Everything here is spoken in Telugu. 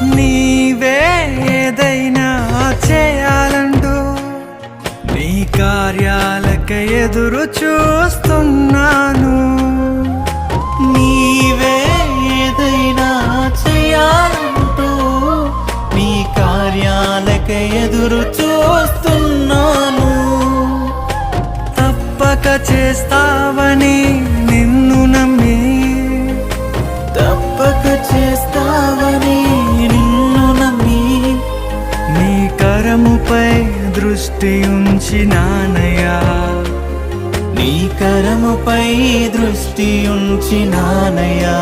నీవే ఏదైనా చేయాలంటూ నీ కార్యాలకై ఎదురు చూస్తున్నాను. నీవే ఏదైనా చేయాలంటూ నీ కార్యాలకై ఎదురు చూస్తున్నాను. తప్పక చేస్తావని నిన్ను నమ్మి, తప్పక చేస్తావని నిన్ను నమ్మి నీ కరముపై దృష్టి ఉంచినానయ్యా. నీ కరముపై దృష్టి ఉంచినానయ్యా.